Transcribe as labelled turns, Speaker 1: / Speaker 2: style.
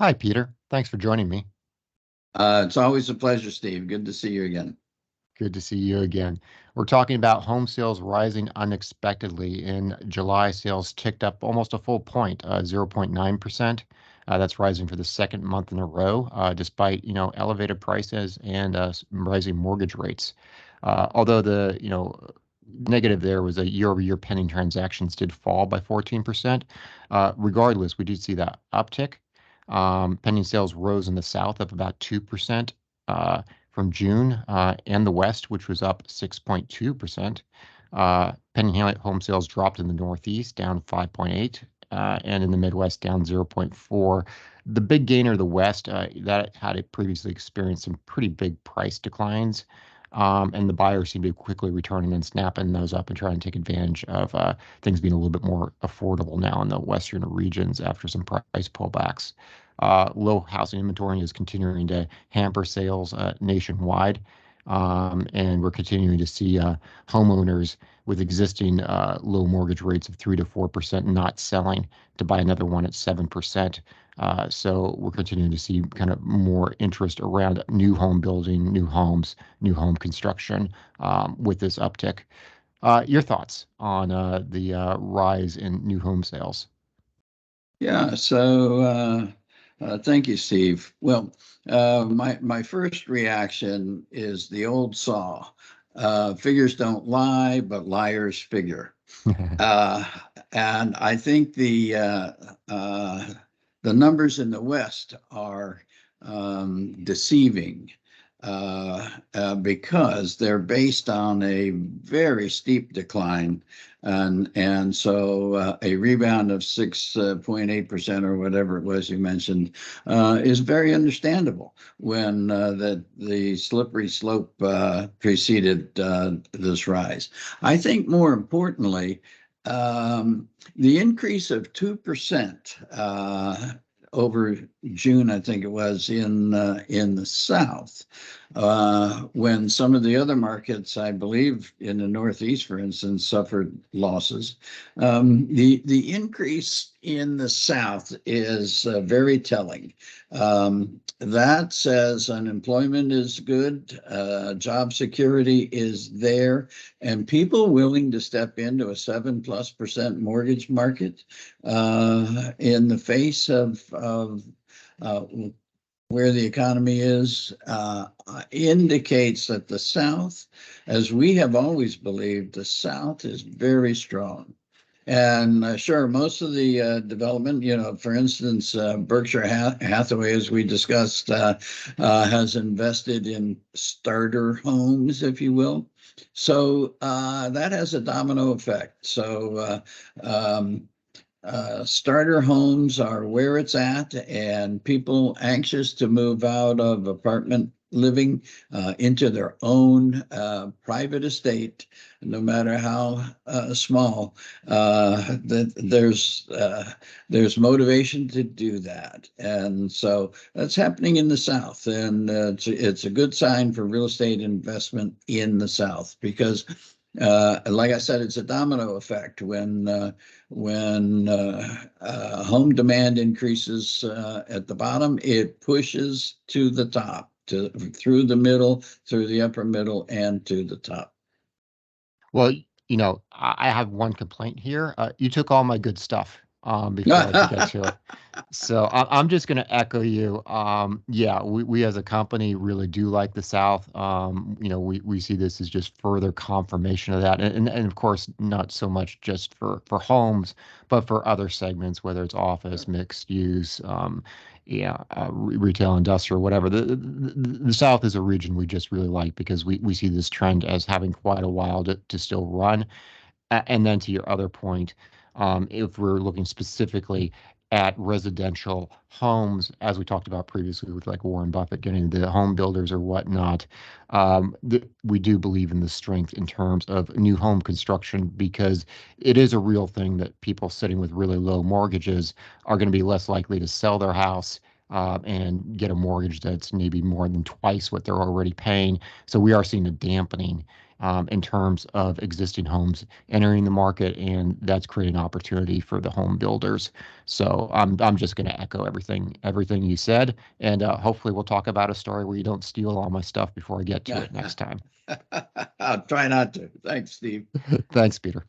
Speaker 1: Hi, Peter. Thanks for joining me.
Speaker 2: It's always a pleasure, Steve. Good to see you again.
Speaker 1: Good to see you again. We're talking about home sales rising unexpectedly. In July, sales ticked up almost a full point, 0.9%. That's rising for the second month in a row, despite, elevated prices and rising mortgage rates. Although the, negative there was a year-over-year pending transactions did fall by 14%. Regardless, we did see that uptick. Pending sales rose in the South of about 2%. From June, and the West, which was up 6.2%. Pending home sales dropped in the Northeast, down 5.8, and in the Midwest, down 0.4. The big gainer, the West, that had previously experienced some pretty big price declines. And the buyers seem to be quickly returning and snapping those up and trying to take advantage of things being a little bit more affordable now in the Western regions after some price pullbacks. Low housing inventory is continuing to hamper sales nationwide. And we're continuing to see homeowners with existing low mortgage rates of 3 to 4% not selling to buy another one at 7%. So we're continuing to see kind of more interest around new home building, new homes, new home construction with this uptick. Your thoughts on the rise in new home sales?
Speaker 2: Thank you, Steve. Well, my first reaction is the old saw. Figures don't lie, but liars figure. Uh, and I think the numbers in the West are deceiving because they're based on a very steep decline, and so a rebound of 6.8% or whatever it was you mentioned is very understandable when the slippery slope preceded this rise. I think more importantly, the increase of 2% over June, I think it was in the South, when some of the other markets, I believe in the Northeast, for instance, suffered losses. The increase in the South is very telling. That says unemployment is good, job security is there, and people willing to step into a 7+% mortgage market in the face of where the economy is indicates that the South, as we have always believed, the South is very strong. And sure, most of the development, for instance, Berkshire Hathaway, as we discussed, has invested in starter homes, if you will. So that has a domino effect. Starter homes are where it's at, and people anxious to move out of apartment living into their own private estate, no matter how small. There's motivation to do that, and so that's happening in the South, and it's a good sign for real estate investment in the South because. Like I said, it's a domino effect. When home demand increases at the bottom, it pushes to the top, through the middle, through the upper middle, and to the top.
Speaker 1: Well, I have one complaint here. You took all my good stuff before I could get to it. So I'm just going to echo you. Yeah, we as a company really do like the South. We see this as just further confirmation of that, and of course not so much just for homes, but for other segments, whether it's office, mixed use, yeah, retail, industrial, whatever. The South is a region we just really like because we see this trend as having quite a while to still run. And then to your other point, if we're looking specifically at residential homes, as we talked about previously with like Warren Buffett getting the home builders or whatnot, we do believe in the strength in terms of new home construction because it is a real thing that people sitting with really low mortgages are going to be less likely to sell their house and get a mortgage that's maybe more than twice what they're already paying. So we are seeing a dampening in terms of existing homes entering the market, and that's creating opportunity for the home builders. So I'm just going to echo everything you said, and hopefully we'll talk about a story where you don't steal all my stuff before I get to it next time.
Speaker 2: I'll try not to. Thanks, Steve.
Speaker 1: Thanks, Peter.